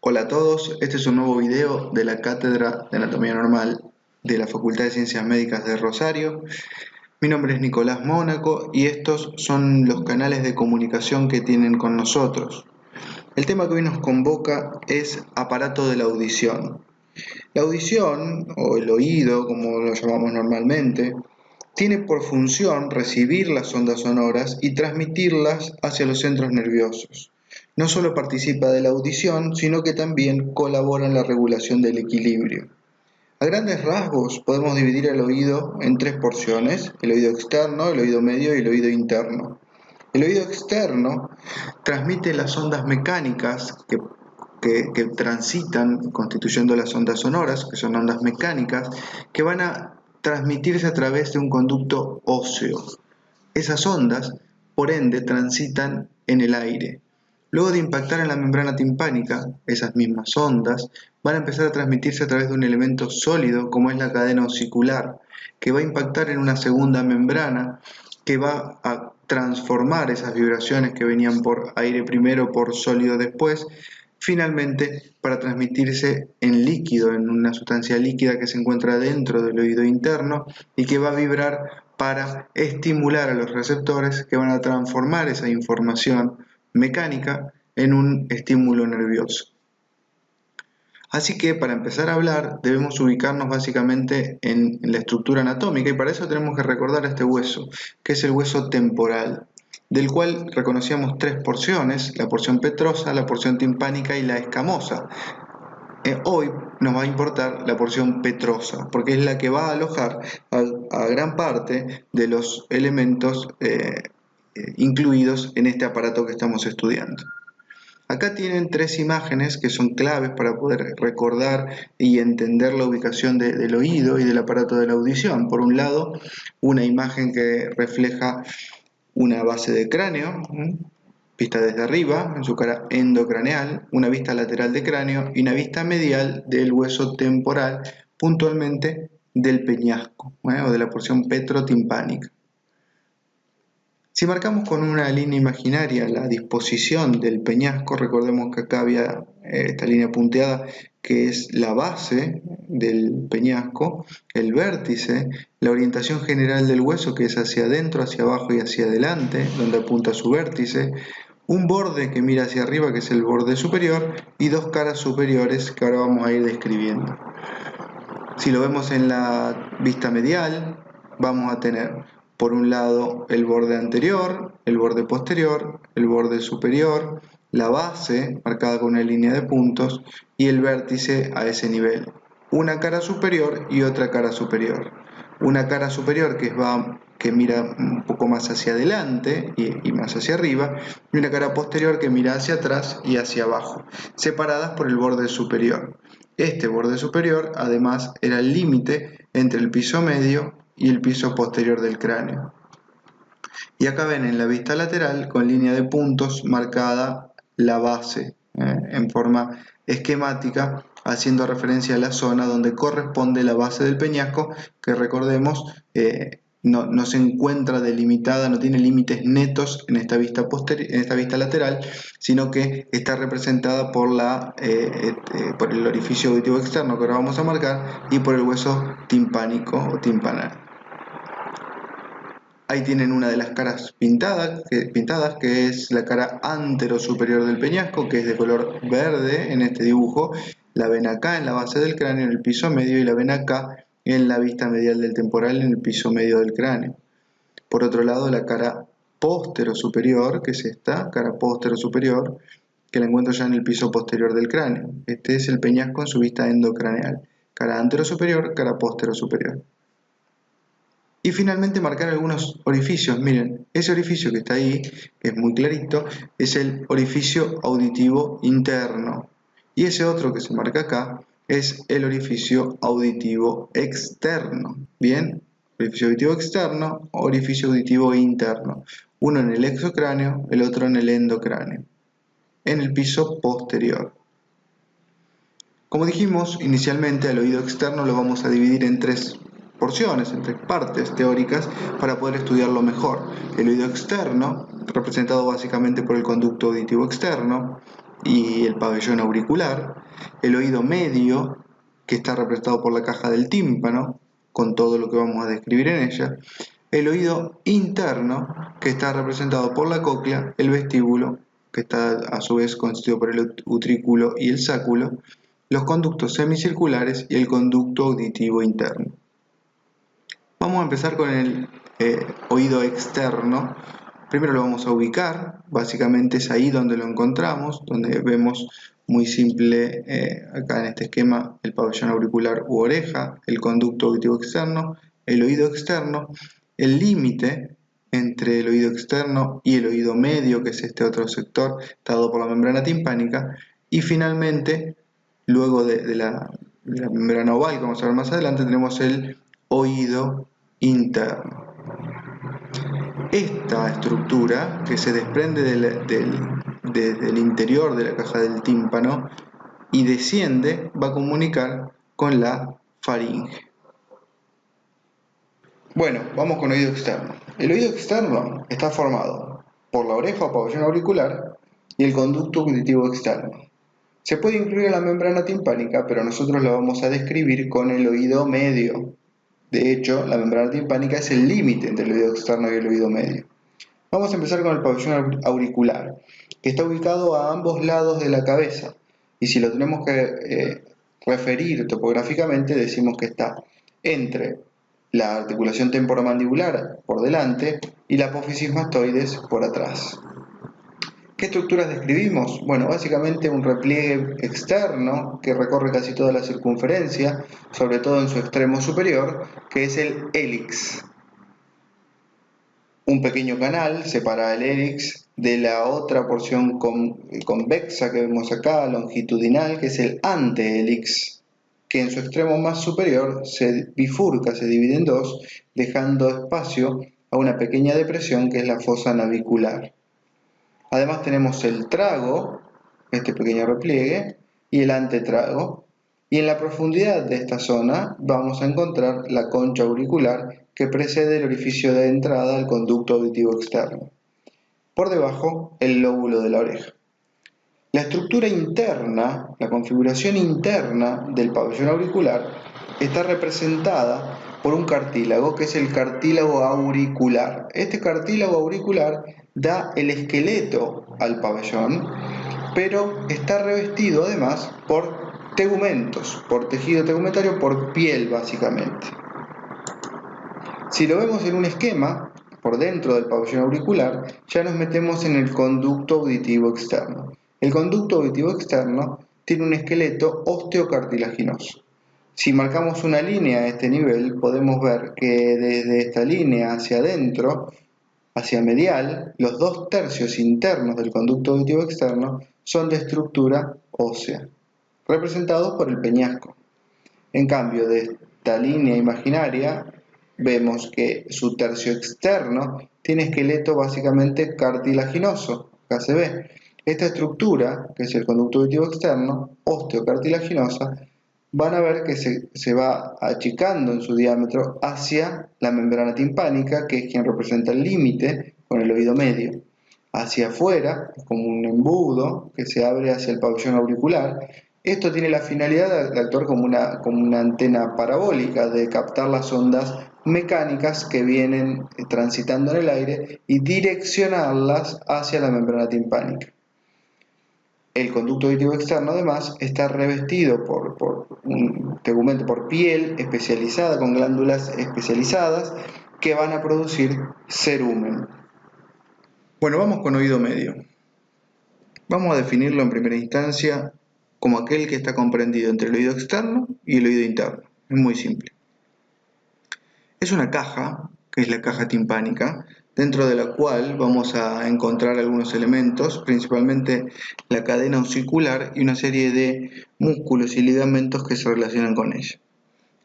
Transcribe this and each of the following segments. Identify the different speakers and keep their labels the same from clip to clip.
Speaker 1: Hola a todos, este es un nuevo video de la Cátedra de Anatomía Normal de la Facultad de Ciencias Médicas de Rosario. Mi nombre es Nicolás Mónaco y estos son los canales de comunicación que tienen con nosotros. El tema que hoy nos convoca es aparato de la audición. La audición, o el oído, como lo llamamos normalmente, tiene por función recibir las ondas sonoras y transmitirlas hacia los centros nerviosos. No solo participa de la audición, sino que también colabora en la regulación del equilibrio. A grandes rasgos podemos dividir el oído en tres porciones: el oído externo, el oído medio y el oído interno. El oído externo transmite las ondas mecánicas que transitan constituyendo las ondas sonoras, que son ondas mecánicas, que van a transmitirse a través de un conducto óseo. Esas ondas, por ende, transitan en el aire. Luego de impactar en la membrana timpánica, esas mismas ondas van a empezar a transmitirse a través de un elemento sólido como es la cadena osicular, que va a impactar en una segunda membrana que va a transformar esas vibraciones que venían por aire primero, por sólido después, finalmente para transmitirse en líquido, en una sustancia líquida que se encuentra dentro del oído interno y que va a vibrar para estimular a los receptores que van a transformar esa información mecánica en un estímulo nervioso. Así que para empezar a hablar debemos ubicarnos básicamente en la estructura anatómica, y para eso tenemos que recordar este hueso, que es el hueso temporal, del cual reconocíamos tres porciones: la porción petrosa, la porción timpánica y la escamosa. Hoy nos va a importar la porción petrosa, porque es la que va a alojar a gran parte de los elementos incluidos en este aparato que estamos estudiando. Acá tienen tres imágenes que son claves para poder recordar y entender la ubicación del oído y del aparato de la audición. Por un lado, una imagen que refleja una base de cráneo, vista desde arriba, en su cara endocraneal, una vista lateral de cráneo y una vista medial del hueso temporal, puntualmente del peñasco, o de la porción petrotimpánica. Si marcamos con una línea imaginaria la disposición del peñasco, recordemos que acá había esta línea punteada que es la base del peñasco, el vértice, la orientación general del hueso que es hacia adentro, hacia abajo y hacia adelante, donde apunta su vértice, un borde que mira hacia arriba que es el borde superior y dos caras superiores que ahora vamos a ir describiendo. Si lo vemos en la vista medial, vamos a tener por un lado el borde anterior, el borde posterior, el borde superior, la base marcada con una línea de puntos y el vértice a ese nivel. Una cara superior y otra cara superior. Una cara superior que mira un poco más hacia adelante y más hacia arriba, y una cara posterior que mira hacia atrás y hacia abajo, separadas por el borde superior. Este borde superior, además, era el límite entre el piso medio y el piso posterior del cráneo. Y acá ven en la vista lateral, con línea de puntos, marcada la base, en forma esquemática, haciendo referencia a la zona donde corresponde la base del peñasco, que recordemos, no se encuentra delimitada, no tiene límites netos en esta vista lateral, sino que está representada por el orificio auditivo externo que ahora vamos a marcar y por el hueso timpánico o timpanal. Ahí tienen una de las caras pintadas, que es la cara antero-superior del peñasco, que es de color verde en este dibujo. La ven acá en la base del cráneo, en el piso medio, y la ven acá en la vista medial del temporal, en el piso medio del cráneo. Por otro lado, la cara póstero-superior, que es esta, cara póstero-superior, que la encuentro ya en el piso posterior del cráneo. Este es el peñasco en su vista endocraneal. Cara antero-superior, cara póstero-superior. Y finalmente marcar algunos orificios. Miren, ese orificio que está ahí, que es muy clarito, es el orificio auditivo interno. Y ese otro que se marca acá es el orificio auditivo externo. Bien, orificio auditivo externo, orificio auditivo interno. Uno en el exocráneo, el otro en el endocráneo, en el piso posterior. Como dijimos inicialmente, al oído externo lo vamos a dividir en tres porciones, en tres partes teóricas para poder estudiarlo mejor. El oído externo, representado básicamente por el conducto auditivo externo, y el pabellón auricular, el oído medio, que está representado por la caja del tímpano, con todo lo que vamos a describir en ella, el oído interno, que está representado por la cóclea, el vestíbulo, que está a su vez constituido por el utrículo y el sáculo, los conductos semicirculares y el conducto auditivo interno. Vamos a empezar con el oído externo. Primero lo vamos a ubicar, básicamente es ahí donde lo encontramos, donde vemos muy simple acá en este esquema el pabellón auricular u oreja, el conducto auditivo externo, el oído externo, el límite entre el oído externo y el oído medio, que es este otro sector dado por la membrana timpánica, y finalmente, luego de la membrana oval, que vamos a ver más adelante, tenemos el oído interno. Esta estructura, que se desprende desde el interior de la caja del tímpano y desciende, va a comunicar con la faringe. Bueno, vamos con oído externo. El oído externo está formado por la oreja o pabellón auricular y el conducto auditivo externo. Se puede incluir a la membrana timpánica, pero nosotros lo vamos a describir con el oído medio. De hecho, la membrana timpánica es el límite entre el oído externo y el oído medio. Vamos a empezar con el pabellón auricular, que está ubicado a ambos lados de la cabeza. Y si lo tenemos que referir topográficamente, decimos que está entre la articulación temporomandibular por delante y la apófisis mastoides por atrás. ¿Qué estructuras describimos? Bueno, básicamente un repliegue externo que recorre casi toda la circunferencia, sobre todo en su extremo superior, que es el hélix. Un pequeño canal separa el hélix de la otra porción convexa que vemos acá, longitudinal, que es el antehélix, que en su extremo más superior se bifurca, se divide en dos, dejando espacio a una pequeña depresión que es la fosa navicular. Además tenemos el trago, este pequeño repliegue, y el antetrago. Y en la profundidad de esta zona vamos a encontrar la concha auricular que precede el orificio de entrada al conducto auditivo externo. Por debajo, el lóbulo de la oreja. La estructura interna, la configuración interna del pabellón auricular está representada por un cartílago, que es el cartílago auricular. Este cartílago auricular da el esqueleto al pabellón, pero está revestido además por tegumentos, por tejido tegumentario, por piel básicamente. Si lo vemos en un esquema, por dentro del pabellón auricular, ya nos metemos en el conducto auditivo externo. El conducto auditivo externo tiene un esqueleto osteocartilaginoso. Si marcamos una línea a este nivel, podemos ver que desde esta línea hacia adentro, hacia medial, los 2/3 internos del conducto auditivo externo son de estructura ósea, representados por el peñasco. En cambio, de esta línea imaginaria, vemos que su tercio externo tiene esqueleto básicamente cartilaginoso, acá se ve. Esta estructura, que es el conducto auditivo externo, osteocartilaginosa, van a ver que se va achicando en su diámetro hacia la membrana timpánica, que es quien representa el límite con el oído medio. Hacia afuera, como un embudo que se abre hacia el pabellón auricular. Esto tiene la finalidad de actuar como una antena parabólica, de captar las ondas mecánicas que vienen transitando en el aire y direccionarlas hacia la membrana timpánica. El conducto auditivo externo además está revestido por un tegumento, por piel especializada, con glándulas especializadas que van a producir cerumen. Bueno, vamos con oído medio. Vamos a definirlo en primera instancia como aquel que está comprendido entre el oído externo y el oído interno. Es muy simple. Es una caja, que es la caja timpánica, dentro de la cual vamos a encontrar algunos elementos, principalmente la cadena ossicular y una serie de músculos y ligamentos que se relacionan con ella.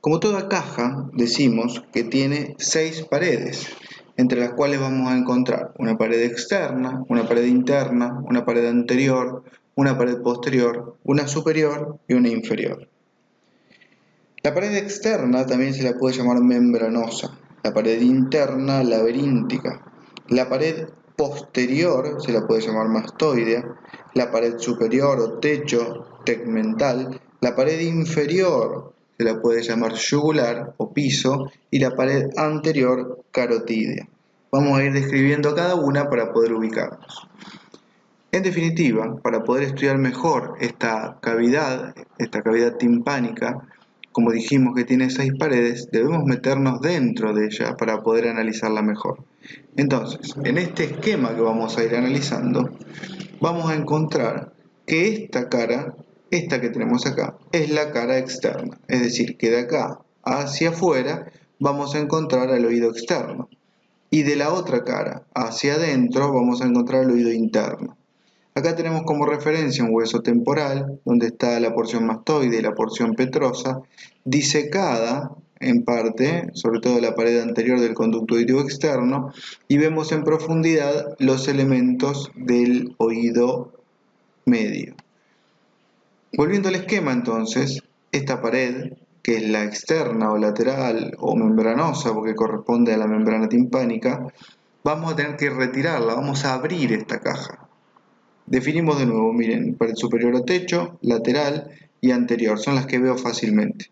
Speaker 1: Como toda caja, decimos que tiene 6 paredes, entre las cuales vamos a encontrar una pared externa, una pared interna, una pared anterior, una pared posterior, una superior y una inferior. La pared externa también se la puede llamar membranosa, la pared interna laberíntica, la pared posterior se la puede llamar mastoidea, la pared superior o techo tegmental, la pared inferior se la puede llamar yugular o piso y la pared anterior carotídea. Vamos a ir describiendo cada una para poder ubicarnos. En definitiva, para poder estudiar mejor esta cavidad timpánica, como dijimos que tiene 6 paredes, debemos meternos dentro de ella para poder analizarla mejor. Entonces, en este esquema que vamos a ir analizando, vamos a encontrar que esta cara, esta que tenemos acá, es la cara externa. Es decir, que de acá hacia afuera vamos a encontrar el oído externo. Y de la otra cara hacia adentro vamos a encontrar el oído interno. Acá tenemos como referencia un hueso temporal, donde está la porción mastoide y la porción petrosa, disecada en parte, sobre todo la pared anterior del conducto auditivo externo, y vemos en profundidad los elementos del oído medio. Volviendo al esquema entonces, esta pared, que es la externa o lateral o membranosa, porque corresponde a la membrana timpánica, vamos a tener que retirarla, vamos a abrir esta caja. Definimos de nuevo, miren, pared superior o techo, lateral y anterior, son las que veo fácilmente.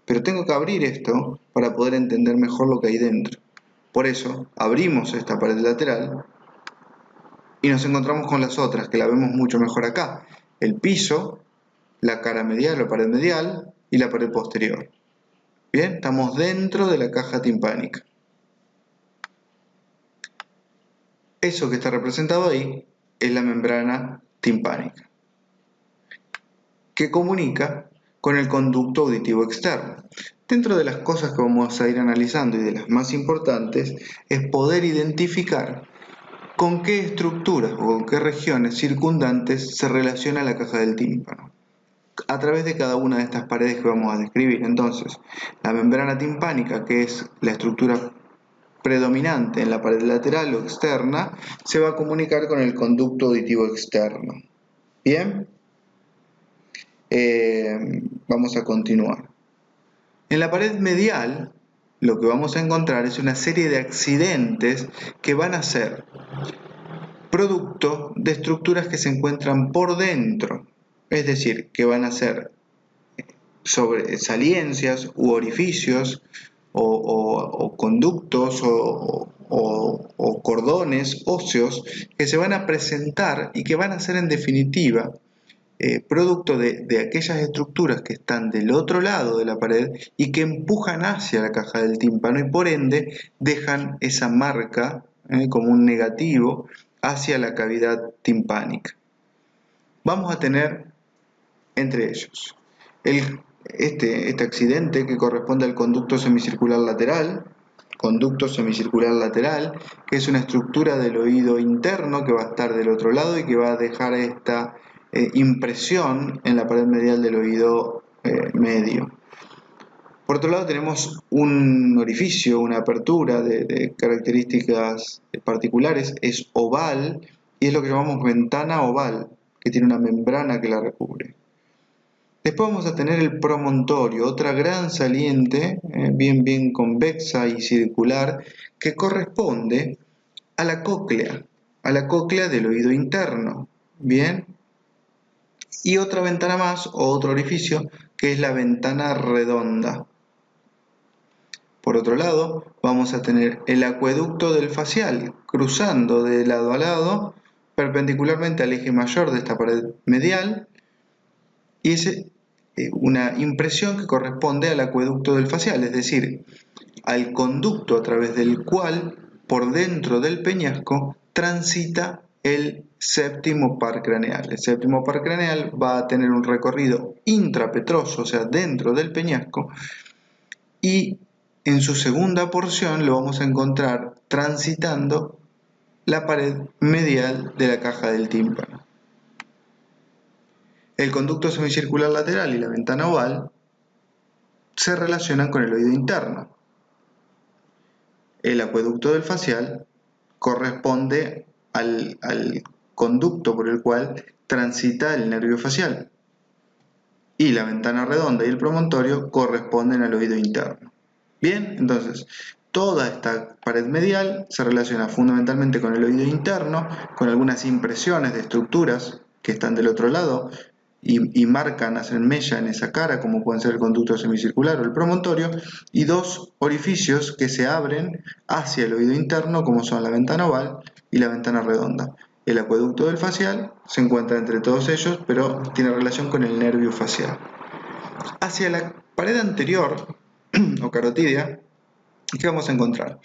Speaker 1: Pero tengo que abrir esto para poder entender mejor lo que hay dentro. Por eso, abrimos esta pared lateral y nos encontramos con las otras, que la vemos mucho mejor acá. El piso, la cara medial o pared medial y la pared posterior. Bien, estamos dentro de la caja timpánica. Eso que está representado ahí es la membrana timpánica, que comunica con el conducto auditivo externo. Dentro de las cosas que vamos a ir analizando y de las más importantes es poder identificar con qué estructuras o con qué regiones circundantes se relaciona la caja del tímpano a través de cada una de estas paredes que vamos a describir. Entonces, la membrana timpánica, que es la estructura predominante en la pared lateral o externa, se va a comunicar con el conducto auditivo externo. Bien, vamos a continuar. En la pared medial, lo que vamos a encontrar es una serie de accidentes que van a ser producto de estructuras que se encuentran por dentro, es decir, que van a ser sobresaliencias u orificios o conductos o cordones óseos que se van a presentar y que van a ser en definitiva producto de aquellas estructuras que están del otro lado de la pared y que empujan hacia la caja del tímpano y por ende dejan esa marca como un negativo hacia la cavidad timpánica. Vamos a tener entre ellos este accidente que corresponde al conducto semicircular lateral, que es una estructura del oído interno que va a estar del otro lado y que va a dejar esta impresión en la pared medial del oído medio. Por otro lado tenemos un orificio, una apertura de características particulares, es oval y es lo que llamamos ventana oval, que tiene una membrana que la recubre. Después vamos a tener el promontorio, otra gran saliente, bien convexa y circular, que corresponde a la cóclea del oído interno, ¿bien? Y otra ventana más, o otro orificio, que es la ventana redonda. Por otro lado, vamos a tener el acueducto del facial, cruzando de lado a lado, perpendicularmente al eje mayor de esta pared medial, y es una impresión que corresponde al acueducto del facial, es decir, al conducto a través del cual, por dentro del peñasco, transita el séptimo par craneal. El séptimo par craneal va a tener un recorrido intrapetroso, o sea, dentro del peñasco, y en su segunda porción lo vamos a encontrar transitando la pared medial de la caja del tímpano. El conducto semicircular lateral y la ventana oval se relacionan con el oído interno. El acueducto del facial corresponde al conducto por el cual transita el nervio facial. Y la ventana redonda y el promontorio corresponden al oído interno. Bien, entonces, Toda esta pared medial se relaciona fundamentalmente con el oído interno, con algunas impresiones de estructuras que están del otro lado y marcan, hacen mella en esa cara, como pueden ser el conducto semicircular o el promontorio, y dos orificios que se abren hacia el oído interno, como son la ventana oval y la ventana redonda. El acueducto del facial se encuentra entre todos ellos, pero tiene relación con el nervio facial. Hacia la pared anterior, o carotídea, ¿qué vamos a encontrar?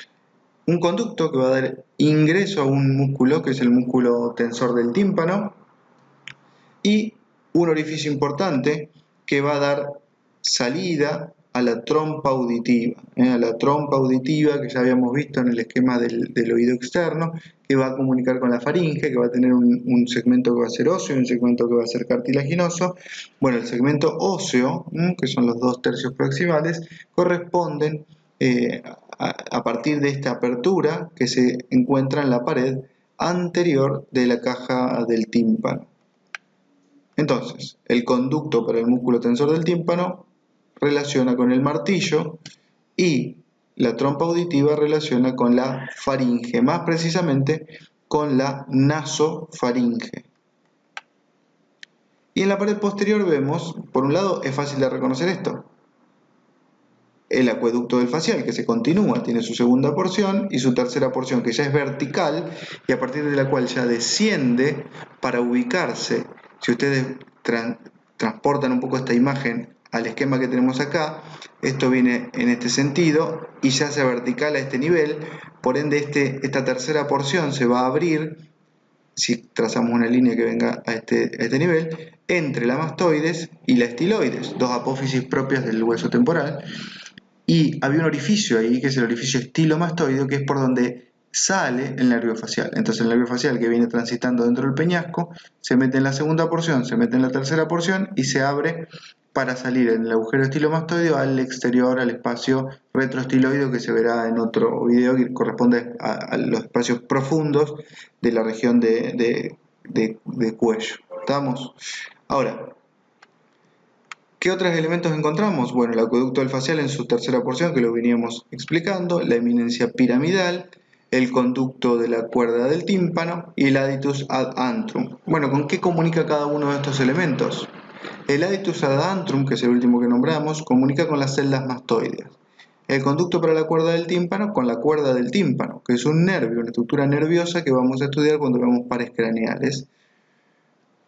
Speaker 1: Un conducto que va a dar ingreso a un músculo, que es el músculo tensor del tímpano, y un orificio importante que va a dar salida a la trompa auditiva, a la trompa auditiva que ya habíamos visto en el esquema del oído externo, que va a comunicar con la faringe, que va a tener un segmento que va a ser óseo y un segmento que va a ser cartilaginoso. Bueno, el segmento óseo, que son los 2/3 proximales, corresponden a partir de esta apertura que se encuentra en la pared anterior de la caja del tímpano. Entonces, el conducto para el músculo tensor del tímpano relaciona con el martillo y la trompa auditiva relaciona con la faringe, más precisamente con la nasofaringe. Y en la pared posterior vemos, por un lado, es fácil de reconocer esto, el acueducto del facial que se continúa, tiene su segunda porción y su tercera porción que ya es vertical y a partir de la cual ya desciende para ubicarse. Si ustedes transportan un poco esta imagen al esquema que tenemos acá, esto viene en este sentido y se hace vertical a este nivel, por ende esta tercera porción se va a abrir, si trazamos una línea que venga a este nivel, entre la mastoides y la estiloides, dos apófisis propias del hueso temporal. Y había un orificio ahí, que es el orificio estilomastoideo, que es por donde sale el nervio facial. Entonces el nervio facial que viene transitando dentro del peñasco se mete en la segunda porción, se mete en la tercera porción y se abre para salir en el agujero estilomastoideo al exterior, al espacio retroestiloideo que se verá en otro video que corresponde a los espacios profundos de la región de cuello. ¿Estamos? Ahora, ¿qué otros elementos encontramos? Bueno, el acueducto del facial en su tercera porción, que lo veníamos explicando, la eminencia piramidal, el conducto de la cuerda del tímpano y el aditus ad antrum. Bueno, ¿con qué comunica cada uno de estos elementos? El aditus ad antrum, que es el último que nombramos, comunica con las celdas mastoideas. El conducto para la cuerda del tímpano con la cuerda del tímpano, que es un nervio, una estructura nerviosa que vamos a estudiar cuando veamos pares craneales.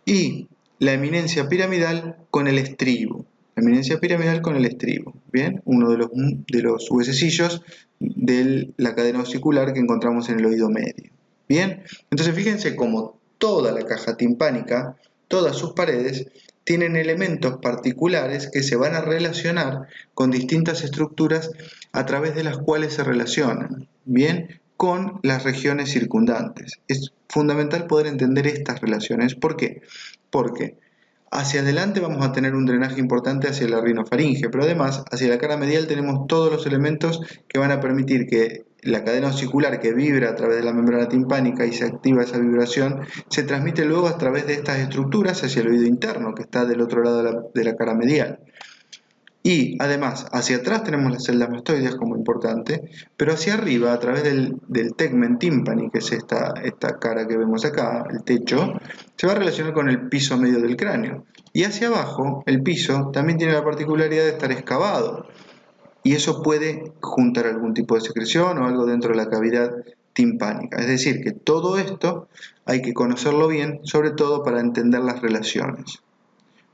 Speaker 1: Y la eminencia piramidal con el estribo. La eminencia piramidal con el estribo. Bien, uno de los huesecillos de la cadena osicular que encontramos en el oído medio. Bien, entonces fíjense cómo toda la caja timpánica, todas sus paredes, tienen elementos particulares que se van a relacionar con distintas estructuras a través de las cuales se relacionan. Bien, con las regiones circundantes. Es fundamental poder entender estas relaciones. ¿Por qué? Porque hacia adelante vamos a tener un drenaje importante hacia la rinofaringe, pero además hacia la cara medial tenemos todos los elementos que van a permitir que la cadena osicular que vibra a través de la membrana timpánica y se activa esa vibración, se transmite luego a través de estas estructuras hacia el oído interno que está del otro lado de la cara medial. Y además, hacia atrás tenemos las celdas mastoideas como importante, pero hacia arriba, a través del tegmen tympani, que es esta cara que vemos acá, el techo, se va a relacionar con el piso medio del cráneo. Y hacia abajo, el piso también tiene la particularidad de estar excavado. Y eso puede juntar algún tipo de secreción o algo dentro de la cavidad timpánica. Es decir, que todo esto hay que conocerlo bien, sobre todo para entender las relaciones.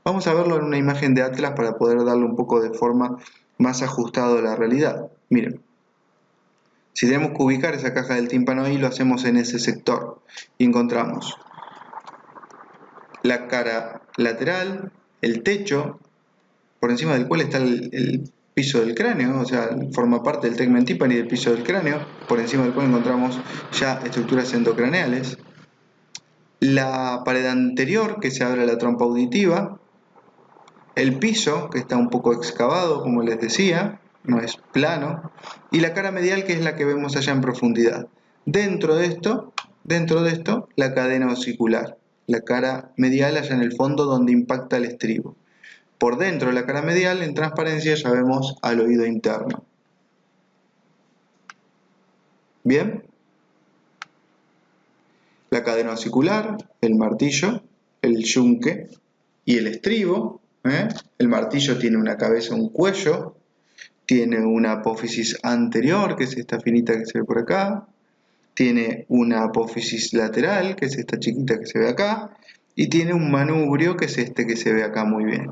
Speaker 1: Vamos a verlo en una imagen de Atlas para poder darle un poco de forma más ajustado a la realidad. Miren, si tenemos que ubicar esa caja del tímpano ahí, lo hacemos en ese sector y encontramos la cara lateral, el techo, por encima del cual está el piso del cráneo, o sea, forma parte del tegmen tympani del piso del cráneo, por encima del cual encontramos ya estructuras endocraneales. La pared anterior, que se abre a la trompa auditiva. El piso, que está un poco excavado, como les decía, no es plano, y la cara medial, que es la que vemos allá en profundidad. Dentro de esto, la cadena osicular, la cara medial allá en el fondo donde impacta el estribo. Por dentro de la cara medial, en transparencia, ya vemos al oído interno. Bien, la cadena osicular, el martillo, el yunque y el estribo. El martillo tiene una cabeza, un cuello, tiene una apófisis anterior, que es esta finita que se ve por acá, tiene una apófisis lateral, que es esta chiquita que se ve acá, y tiene un manubrio, que es este que se ve acá muy bien.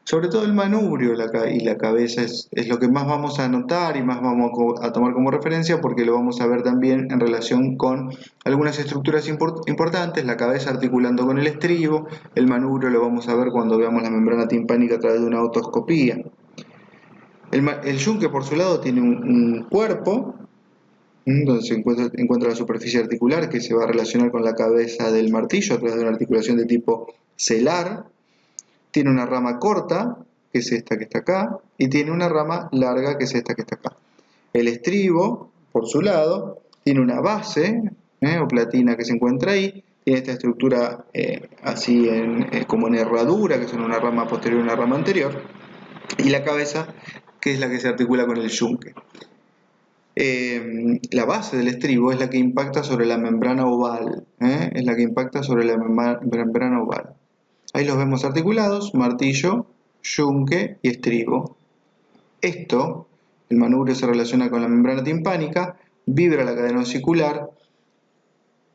Speaker 1: Sobre todo el manubrio y la cabeza es lo que más vamos a notar y más vamos a tomar como referencia, porque lo vamos a ver también en relación con algunas estructuras importantes, la cabeza articulando con el estribo. El manubrio lo vamos a ver cuando veamos la membrana timpánica a través de una otoscopía. El yunque, por su lado, tiene un cuerpo donde se encuentra la superficie articular, que se va a relacionar con la cabeza del martillo a través de una articulación de tipo celar. Tiene una rama corta, que es esta que está acá, y tiene una rama larga, que es esta que está acá. El estribo, por su lado, tiene una base o platina que se encuentra ahí, tiene esta estructura así como en herradura, que son una rama posterior y una rama anterior, y la cabeza, que es la que se articula con el yunque. La base del estribo es la que impacta sobre la membrana oval, es la que impacta sobre la membrana oval. Ahí los vemos articulados, martillo, yunque y estribo. Esto, el manubrio se relaciona con la membrana timpánica, vibra la cadena osicular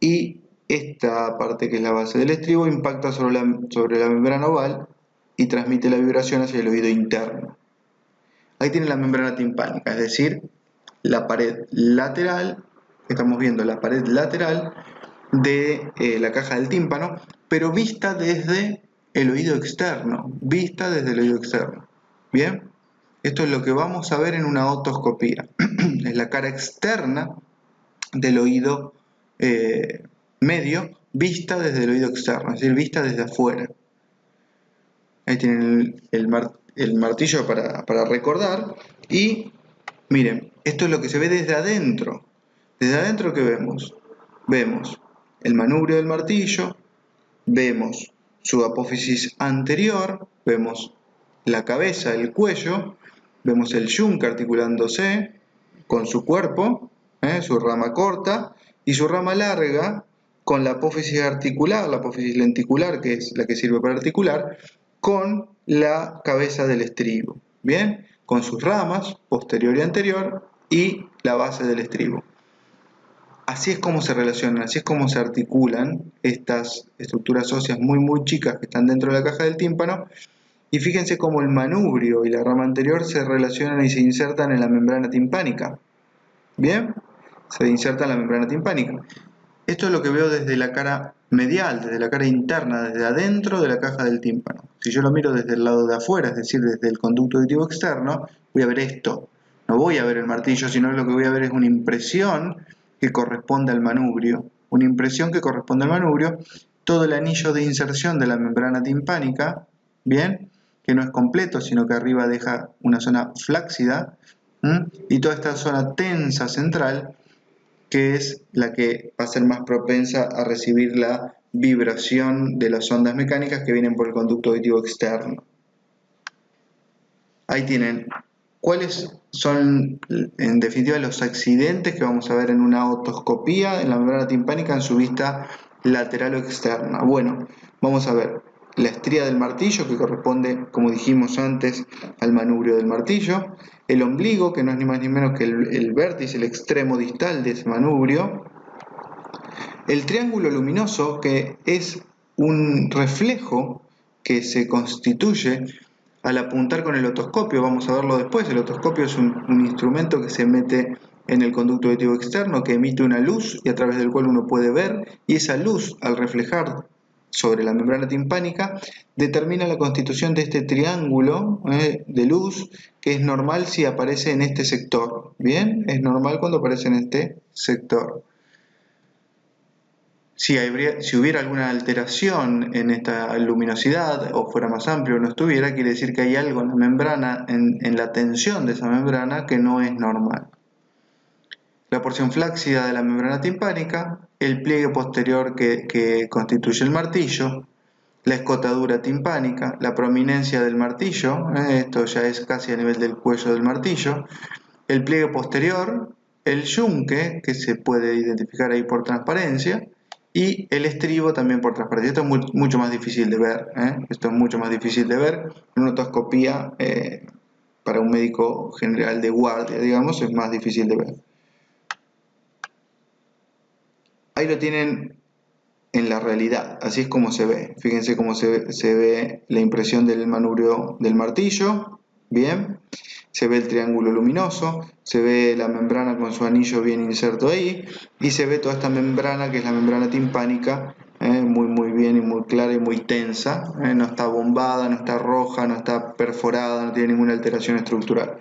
Speaker 1: y esta parte que es la base del estribo impacta sobre la membrana oval y transmite la vibración hacia el oído interno. Ahí tiene la membrana timpánica, es decir, la pared lateral, estamos viendo la pared lateral de la caja del tímpano, pero vista desde el oído externo, ¿bien? Esto es lo que vamos a ver en una otoscopía, es la cara externa del oído medio, vista desde el oído externo, es decir, vista desde afuera. Ahí tienen el martillo para recordar y miren, esto es lo que se ve desde adentro. Desde adentro, ¿qué vemos? Vemos el manubrio del martillo, vemos su apófisis anterior, vemos la cabeza, el cuello, vemos el yunque articulándose con su cuerpo, su rama corta, y su rama larga con la apófisis articular, la apófisis lenticular, que es la que sirve para articular, con la cabeza del estribo, ¿bien? Con sus ramas, posterior y anterior, y la base del estribo. Así es como se relacionan, así es como se articulan estas estructuras óseas muy chicas que están dentro de la caja del tímpano, y fíjense cómo el manubrio y la rama anterior se relacionan y se insertan en la membrana timpánica. ¿Bien? Se inserta en la membrana timpánica. Esto es lo que veo desde la cara medial, desde la cara interna, desde adentro de la caja del tímpano. Si yo lo miro desde el lado de afuera, es decir, desde el conducto auditivo externo, voy a ver esto. No voy a ver el martillo, sino lo que voy a ver es una impresión que corresponde al manubrio. Una impresión que corresponde al manubrio, todo el anillo de inserción de la membrana timpánica, ¿bien? Que no es completo, sino que arriba deja una zona flácida, y toda esta zona tensa central, que es la que va a ser más propensa a recibir la vibración de las ondas mecánicas que vienen por el conducto auditivo externo. Ahí tienen cuáles son, en definitiva, los accidentes que vamos a ver en una otoscopía en la membrana timpánica en su vista lateral o externa. Bueno, vamos a ver la estría del martillo, que corresponde, como dijimos antes, al manubrio del martillo, el ombligo, que no es ni más ni menos que el vértice, el extremo distal de ese manubrio, el triángulo luminoso, que es un reflejo que se constituye al apuntar con el otoscopio. Vamos a verlo después. El otoscopio es un instrumento que se mete en el conducto auditivo externo, que emite una luz y a través del cual uno puede ver, y esa luz, al reflejar sobre la membrana timpánica, determina la constitución de este triángulo de luz, que es normal si aparece en este sector. Bien, es normal cuando aparece en este sector. Si hubiera alguna alteración en esta luminosidad o fuera más amplio o no estuviera, quiere decir que hay algo en la membrana, en la tensión de esa membrana, que no es normal. La porción flácida de la membrana timpánica, el pliegue posterior que constituye el martillo, la escotadura timpánica, la prominencia del martillo, esto ya es casi a nivel del cuello del martillo, el pliegue posterior, el yunque, que se puede identificar ahí por transparencia, y el estribo también por transparencia. Esto es mucho más difícil de ver, Esto es mucho más difícil de ver. Una otoscopía para un médico general de guardia, digamos, es más difícil de ver. Ahí lo tienen en la realidad, así es como se ve. Fíjense cómo se ve la impresión del manubrio del martillo, bien. Se ve el triángulo luminoso, se ve la membrana con su anillo bien inserto ahí, y se ve toda esta membrana que es la membrana timpánica, muy bien y muy clara y muy tensa, no está bombada, no está roja, no está perforada, no tiene ninguna alteración estructural.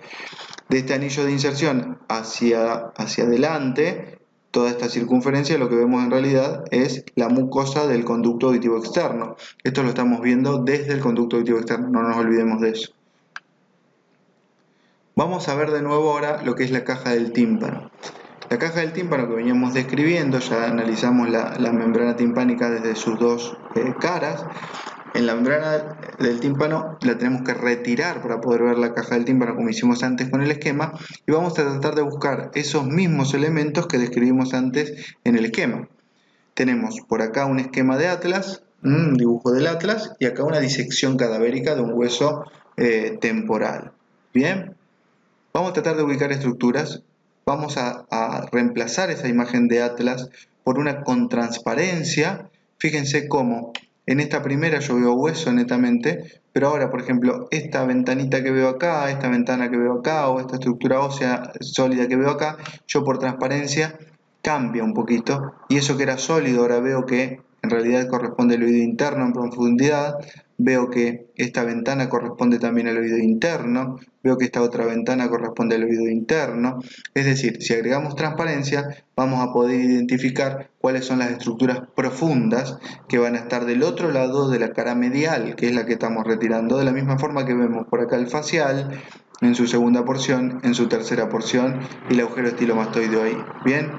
Speaker 1: De este anillo de inserción hacia adelante, toda esta circunferencia, lo que vemos en realidad es la mucosa del conducto auditivo externo. Esto lo estamos viendo desde el conducto auditivo externo, no nos olvidemos de eso. Vamos a ver de nuevo ahora lo que es la caja del tímpano. La caja del tímpano que veníamos describiendo, ya analizamos la membrana timpánica desde sus dos caras. En la membrana del tímpano la tenemos que retirar para poder ver la caja del tímpano como hicimos antes con el esquema, y vamos a tratar de buscar esos mismos elementos que describimos antes en el esquema. Tenemos por acá un esquema de atlas, un dibujo del atlas, y acá una disección cadavérica de un hueso temporal. Bien. Vamos a tratar de ubicar estructuras, vamos a reemplazar esa imagen de atlas por una con transparencia. Fíjense cómo en esta primera yo veo hueso netamente, pero ahora, por ejemplo, esta ventanita que veo acá, esta ventana que veo acá, o esta estructura ósea sólida que veo acá, yo por transparencia cambia un poquito, y eso que era sólido ahora veo que en realidad corresponde al oído interno en profundidad. Veo que esta ventana corresponde también al oído interno, veo que esta otra ventana corresponde al oído interno. Es decir, si agregamos transparencia, vamos a poder identificar cuáles son las estructuras profundas que van a estar del otro lado de la cara medial, que es la que estamos retirando, de la misma forma que vemos por acá el facial, en su segunda porción, en su tercera porción, y el agujero estilomastoideo ahí. Bien,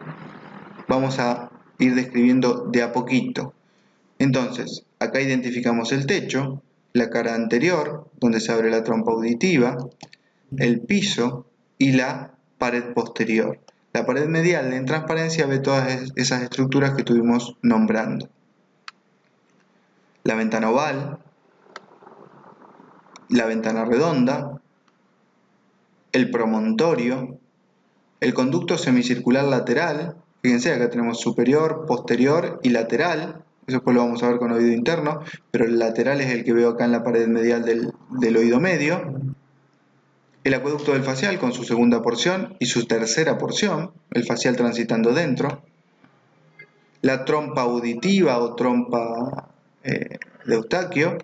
Speaker 1: vamos a ir describiendo de a poquito. Entonces, acá identificamos el techo, la cara anterior, donde se abre la trompa auditiva, el piso y la pared posterior. La pared medial en transparencia ve todas esas estructuras que estuvimos nombrando. La ventana oval, la ventana redonda, el promontorio, el conducto semicircular lateral. Fíjense, acá tenemos superior, posterior y lateral. Eso después lo vamos a ver con oído interno, pero el lateral es el que veo acá en la pared medial del oído medio. El acueducto del facial con su segunda porción y su tercera porción, el facial transitando dentro. La trompa auditiva o trompa de Eustaquio.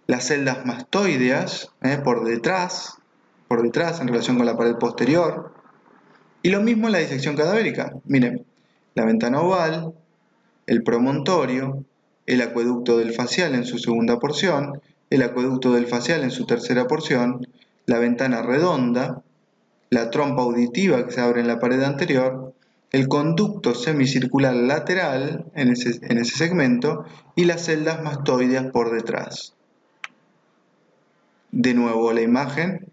Speaker 1: Las celdas mastoideas por detrás en relación con la pared posterior. Y lo mismo en la disección cadavérica. Miren, la ventana oval, el promontorio, el acueducto del facial en su segunda porción, el acueducto del facial en su tercera porción, la ventana redonda, la trompa auditiva que se abre en la pared anterior, el conducto semicircular lateral en ese segmento y las celdas mastoideas por detrás. De nuevo la imagen,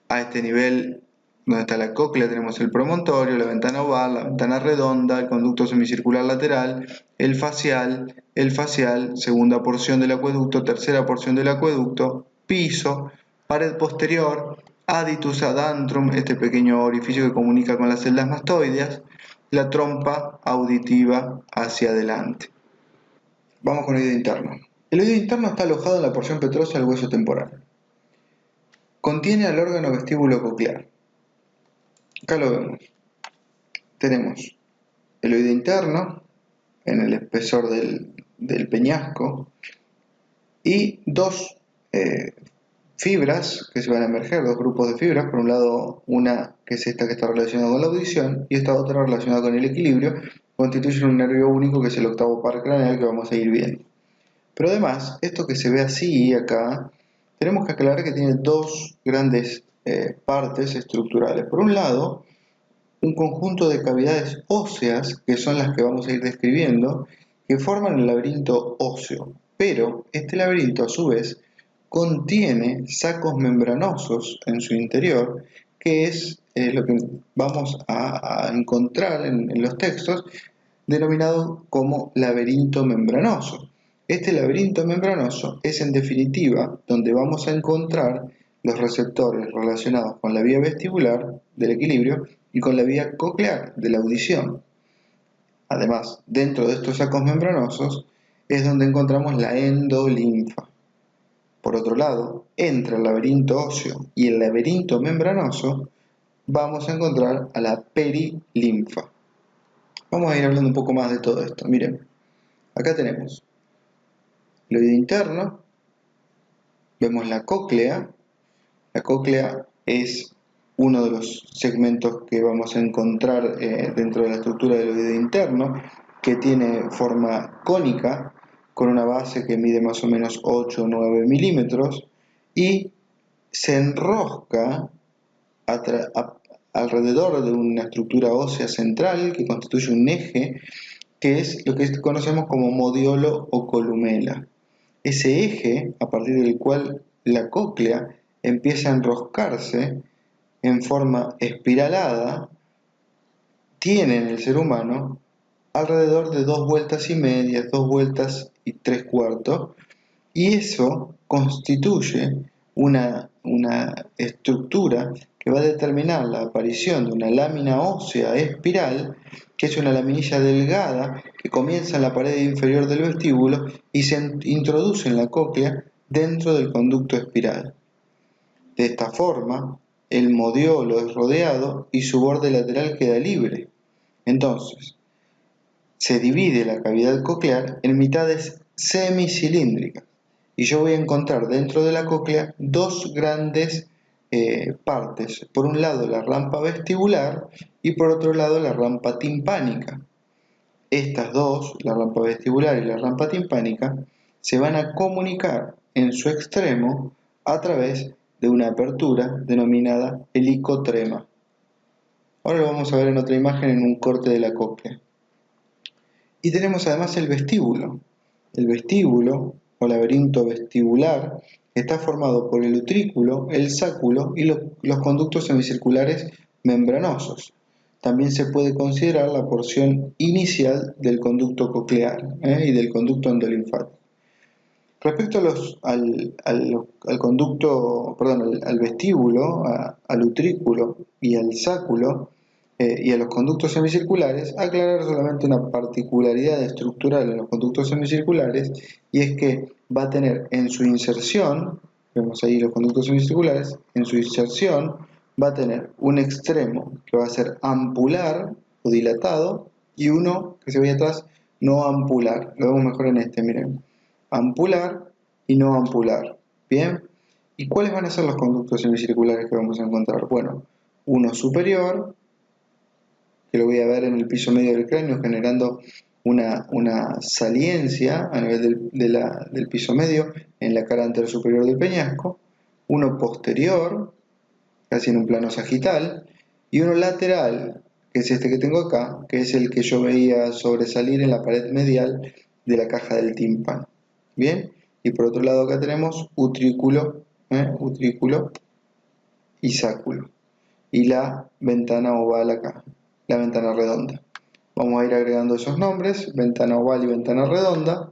Speaker 1: a este nivel donde está la cóclea tenemos el promontorio, la ventana oval, la ventana redonda, el conducto semicircular lateral, el facial, segunda porción del acueducto, tercera porción del acueducto, piso, pared posterior, aditus adantrum, este pequeño orificio que comunica con las celdas mastoideas, la trompa auditiva hacia adelante. Vamos con el oído interno. El oído interno está alojado en la porción petrosa del hueso temporal. Contiene al órgano vestíbulo coclear. Acá lo vemos. Tenemos el oído interno en el espesor del peñasco y dos fibras que se van a emerger, dos grupos de fibras. Por un lado, una que es esta que está relacionada con la audición y esta otra relacionada con el equilibrio, constituyen un nervio único que es el octavo par craneal que vamos a ir viendo. Pero además, esto que se ve así acá, tenemos que aclarar que tiene dos grandes partes estructurales. Por un lado, un conjunto de cavidades óseas, que son las que vamos a ir describiendo, que forman el laberinto óseo. Pero este laberinto, a su vez, contiene sacos membranosos en su interior, que es lo que vamos a encontrar en los textos, denominado como laberinto membranoso. Este laberinto membranoso es en definitiva donde vamos a encontrar los receptores relacionados con la vía vestibular del equilibrio y con la vía coclear de la audición. Además, dentro de estos sacos membranosos es donde encontramos la endolinfa. Por otro lado, entre el laberinto óseo y el laberinto membranoso vamos a encontrar a la perilinfa. Vamos a ir hablando un poco más de todo esto. Miren, acá tenemos el oído interno, vemos la cóclea. La cóclea es uno de los segmentos que vamos a encontrar dentro de la estructura del oído interno, que tiene forma cónica, con una base que mide más o menos 8 o 9 milímetros y se enrosca alrededor de una estructura ósea central que constituye un eje, que es lo que conocemos como modiolo o columela. Ese eje, a partir del cual la cóclea empieza a enroscarse en forma espiralada, tiene en el ser humano alrededor de 2 vueltas y media, 2 vueltas y 3/4, y eso constituye una estructura que va a determinar la aparición de una lámina ósea espiral, que es una laminilla delgada que comienza en la pared inferior del vestíbulo y se introduce en la cóclea dentro del conducto espiral. De esta forma, el modiolo es rodeado y su borde lateral queda libre. Entonces, se divide la cavidad coclear en mitades semicilíndricas y yo voy a encontrar dentro de la cóclea dos grandes partes. Por un lado la rampa vestibular y por otro lado la rampa timpánica. Estas dos, la rampa vestibular y la rampa timpánica, se van a comunicar en su extremo a través de una apertura denominada helicotrema. Ahora lo vamos a ver en otra imagen en un corte de la cóclea. Y tenemos además el vestíbulo. El vestíbulo o laberinto vestibular está formado por el utrículo, el sáculo y los conductos semicirculares membranosos. También se puede considerar la porción inicial del conducto coclear y del conducto endolinfático. Respecto al vestíbulo, al utrículo y al sáculo y a los conductos semicirculares, aclarar solamente una particularidad estructural en los conductos semicirculares, y es que va a tener en su inserción, vemos ahí los conductos semicirculares, en su inserción va a tener un extremo que va a ser ampular o dilatado y uno que se ve atrás no ampular. Lo vemos mejor en este, miren. Ampular y no ampular. Bien, ¿y cuáles van a ser los conductos semicirculares que vamos a encontrar? Bueno, uno superior, que lo voy a ver en el piso medio del cráneo, generando una saliencia a nivel del piso medio en la cara anterior superior del peñasco, uno posterior, casi en un plano sagital, y uno lateral, que es este que tengo acá, que es el que yo veía sobresalir en la pared medial de la caja del tímpano. Bien, y por otro lado acá tenemos utrículo y sáculo, y la ventana oval acá, la ventana redonda. Vamos a ir agregando esos nombres: ventana oval y ventana redonda,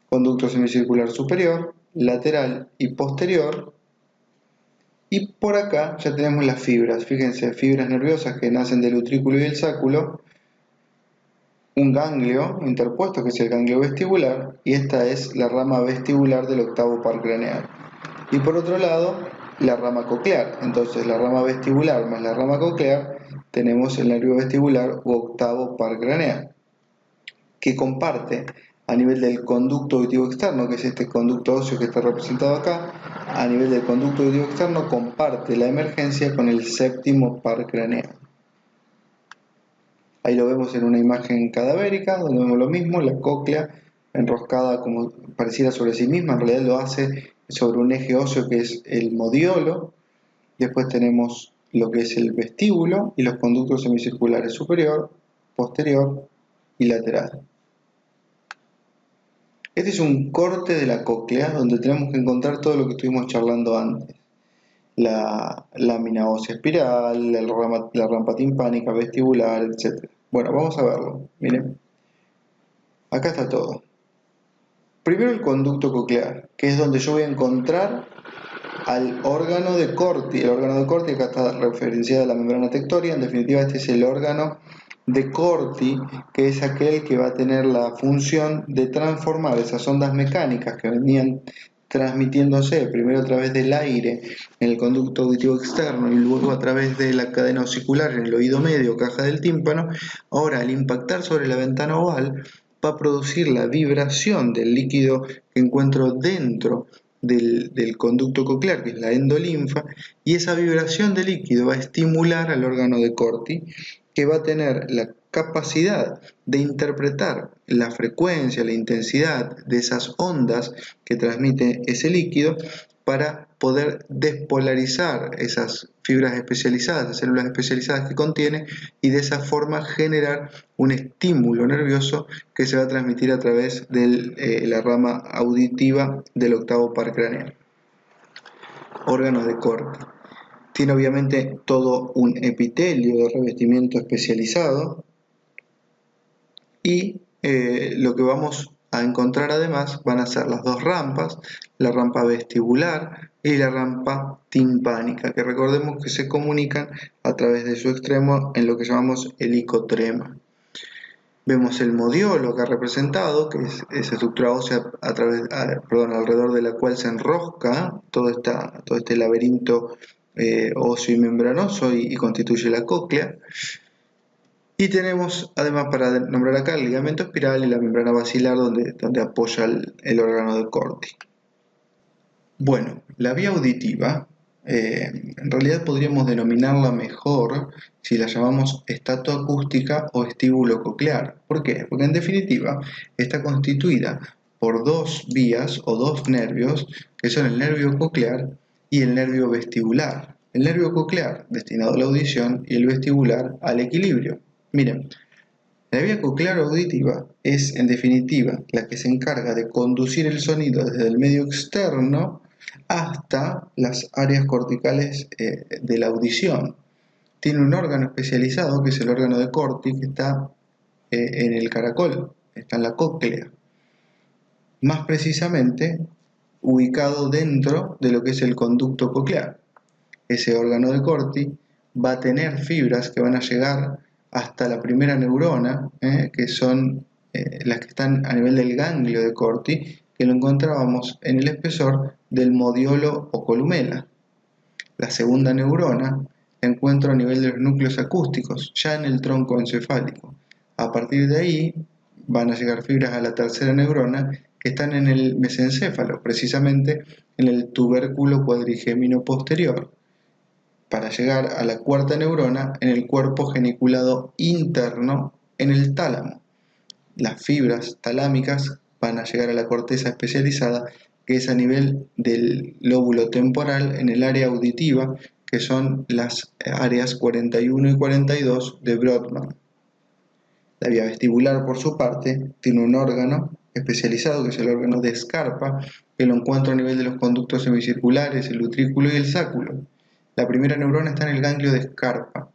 Speaker 1: conducto semicircular superior, lateral y posterior. Y por acá ya tenemos las fibras, fíjense, fibras nerviosas que nacen del utrículo y del sáculo, un ganglio interpuesto que es el ganglio vestibular, y esta es la rama vestibular del octavo par craneal. Y por otro lado, la rama coclear. Entonces la rama vestibular más la rama coclear, tenemos el nervio vestibular u octavo par craneal, que comparte a nivel del conducto auditivo externo, que es este conducto óseo que está representado acá. A nivel del conducto auditivo externo comparte la emergencia con el séptimo par craneal. Ahí lo vemos en una imagen cadavérica, donde vemos lo mismo, la cóclea enroscada como pareciera sobre sí misma, en realidad lo hace sobre un eje óseo que es el modiolo. Después tenemos lo que es el vestíbulo y los conductos semicirculares superior, posterior y lateral. Este es un corte de la cóclea donde tenemos que encontrar todo lo que estuvimos charlando antes. la lámina ósea espiral, la rampa timpánica, vestibular, etc. Bueno, vamos a verlo. Miren, acá está todo. Primero el conducto coclear, que es donde yo voy a encontrar al órgano de Corti. El órgano de Corti, acá está referenciada la membrana tectoria. En definitiva, este es el órgano de Corti, que es aquel que va a tener la función de transformar esas ondas mecánicas que venían transmitiéndose primero a través del aire en el conducto auditivo externo y luego a través de la cadena osicular en el oído medio, caja del tímpano. Ahora, al impactar sobre la ventana oval, va a producir la vibración del líquido que encuentro dentro del conducto coclear, que es la endolinfa, y esa vibración de líquido va a estimular al órgano de Corti, que va a tener la capacidad de interpretar la frecuencia, la intensidad de esas ondas que transmite ese líquido para poder despolarizar esas fibras especializadas, las células especializadas que contiene, y de esa forma generar un estímulo nervioso que se va a transmitir a través de la rama auditiva del octavo par craneal. Órganos de Corti. Tiene obviamente todo un epitelio de revestimiento especializado y lo que vamos a encontrar además van a ser las dos rampas, la rampa vestibular y la rampa timpánica, que recordemos que se comunican a través de su extremo en lo que llamamos helicotrema. Vemos el modiolo acá representado, que es esa estructura ósea alrededor de la cual se enrosca todo este laberinto óseo y membranoso y constituye la cóclea. Y tenemos además, para nombrar acá, el ligamento espiral y la membrana basilar donde apoya el órgano de Corti. Bueno, la vía auditiva, en realidad podríamos denominarla mejor si la llamamos estatoacústica o estíbulo coclear. ¿Por qué? Porque en definitiva está constituida por dos vías o dos nervios, que son el nervio coclear y el nervio vestibular. El nervio coclear destinado a la audición y el vestibular al equilibrio. Miren, la vía coclear auditiva es en definitiva la que se encarga de conducir el sonido desde el medio externo hasta las áreas corticales de la audición. Tiene un órgano especializado que es el órgano de Corti, que está en el caracol, está en la cóclea, más precisamente ubicado dentro de lo que es el conducto coclear. Ese órgano de Corti va a tener fibras que van a llegar hasta la primera neurona, que son las que están a nivel del ganglio de Corti, que lo encontrábamos en el espesor del modiolo o columela. La segunda neurona la encuentro a nivel de los núcleos acústicos, ya en el tronco encefálico. A partir de ahí van a llegar fibras a la tercera neurona, que están en el mesencéfalo, precisamente en el tubérculo cuadrigémino posterior, para llegar a la cuarta neurona en el cuerpo geniculado interno en el tálamo. Las fibras talámicas van a llegar a la corteza especializada, que es a nivel del lóbulo temporal en el área auditiva, que son las áreas 41 y 42 de Brodmann. La vía vestibular, por su parte, tiene un órgano especializado, que es el órgano de Scarpa, que lo encuentro a nivel de los conductos semicirculares, el utrículo y el sáculo. La primera neurona está en el ganglio de Scarpa.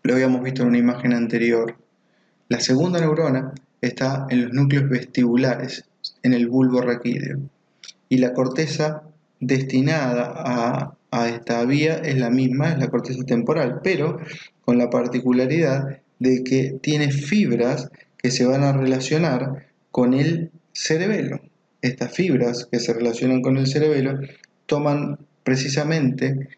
Speaker 1: Lo habíamos visto en una imagen anterior. La segunda neurona está en los núcleos vestibulares, en el bulbo raquídeo. Y la corteza destinada a esta vía es la misma, es la corteza temporal, pero con la particularidad de que tiene fibras que se van a relacionar con el cerebelo. Estas fibras que se relacionan con el cerebelo toman precisamente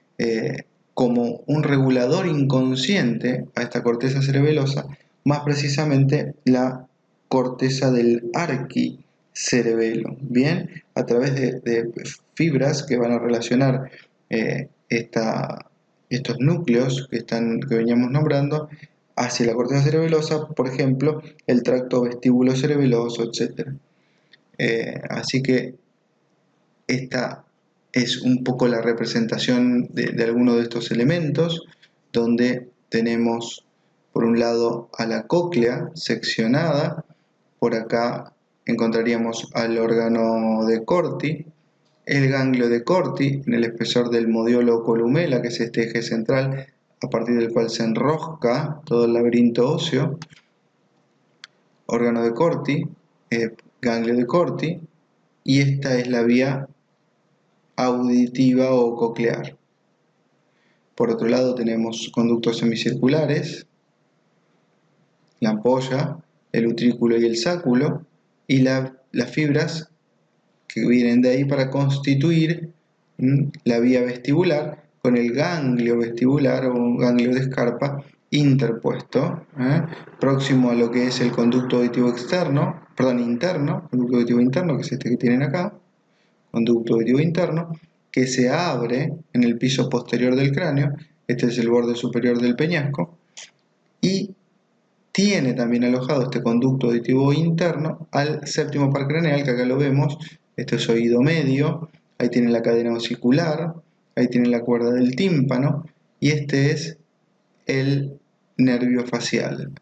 Speaker 1: como un regulador inconsciente a esta corteza cerebelosa, más precisamente la corteza del arquicerebelo, bien, a través de fibras que van a relacionar estos núcleos que veníamos nombrando hacia la corteza cerebelosa, por ejemplo, el tracto vestíbulo cerebeloso, etc. Así que esta es un poco la representación de algunos de estos elementos, donde tenemos por un lado a la cóclea seccionada, por acá encontraríamos al órgano de Corti, el ganglio de Corti en el espesor del modiolo columela, que es este eje central a partir del cual se enrosca todo el laberinto óseo, órgano de Corti, ganglio de Corti, y esta es la vía auditiva o coclear. Por otro lado tenemos conductos semicirculares, la ampolla, el utrículo y el sáculo, y las fibras que vienen de ahí para constituir la vía vestibular con el ganglio vestibular o un ganglio de Scarpa interpuesto, próximo a lo que es el conducto auditivo interno, conducto auditivo interno, que es este que tienen acá, conducto auditivo interno, que se abre en el piso posterior del cráneo, este es el borde superior del peñasco, y tiene también alojado este conducto auditivo interno al séptimo par craneal, que acá lo vemos, este es oído medio, ahí tiene la cadena osicular, ahí tiene la cuerda del tímpano, y este es el nervio facial,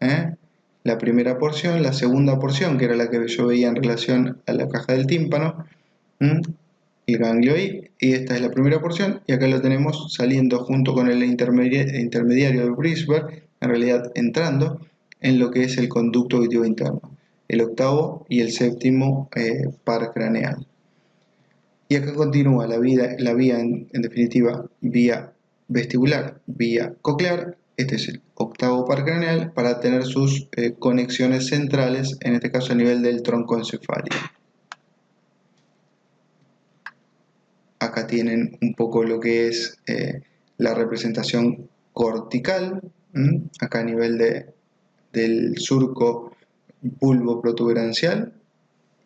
Speaker 1: la primera porción, la segunda porción, que era la que yo veía en relación a la caja del tímpano, el ganglio I, y esta es la primera porción, y acá lo tenemos saliendo junto con el intermediario de Brisberg, en realidad entrando en lo que es el conducto auditivo interno, el octavo y el séptimo par craneal. Y acá continúa la vía en definitiva, vía vestibular, vía coclear. Este es el octavo par craneal para tener sus conexiones centrales, en este caso a nivel del tronco encefálico. Acá tienen un poco lo que es la representación cortical, acá a nivel del surco bulbo protuberancial,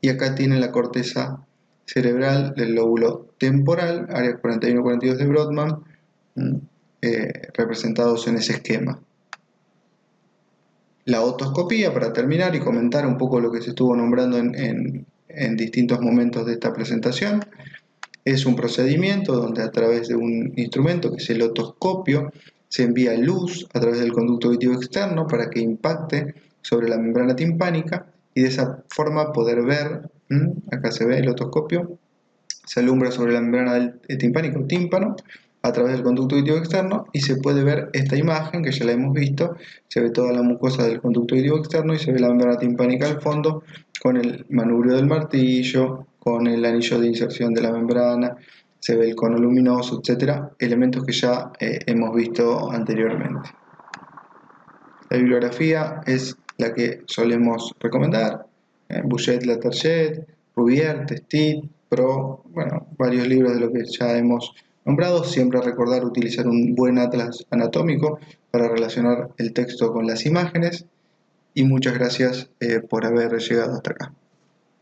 Speaker 1: y acá tienen la corteza cerebral del lóbulo temporal, áreas 41 y 42 de Brodmann, representados en ese esquema. La otoscopía, para terminar y comentar un poco lo que se estuvo nombrando en distintos momentos de esta presentación, es un procedimiento donde a través de un instrumento que es el otoscopio se envía luz a través del conducto auditivo externo para que impacte sobre la membrana timpánica y de esa forma poder ver, acá se ve el otoscopio, se alumbra sobre la membrana del timpánico, tímpano, a través del conducto auditivo externo y se puede ver esta imagen que ya la hemos visto, se ve toda la mucosa del conducto auditivo externo y se ve la membrana timpánica al fondo con el manubrio del martillo, con el anillo de inserción de la membrana, se ve el cono luminoso, etcétera, elementos que ya hemos visto anteriormente. La bibliografía es la que solemos recomendar, Bouchet, Latarjet, Rouvier, Testit, Pro, bueno, varios libros de lo que ya hemos nombrado. Siempre recordar utilizar un buen atlas anatómico para relacionar el texto con las imágenes, y muchas gracias por haber llegado hasta acá.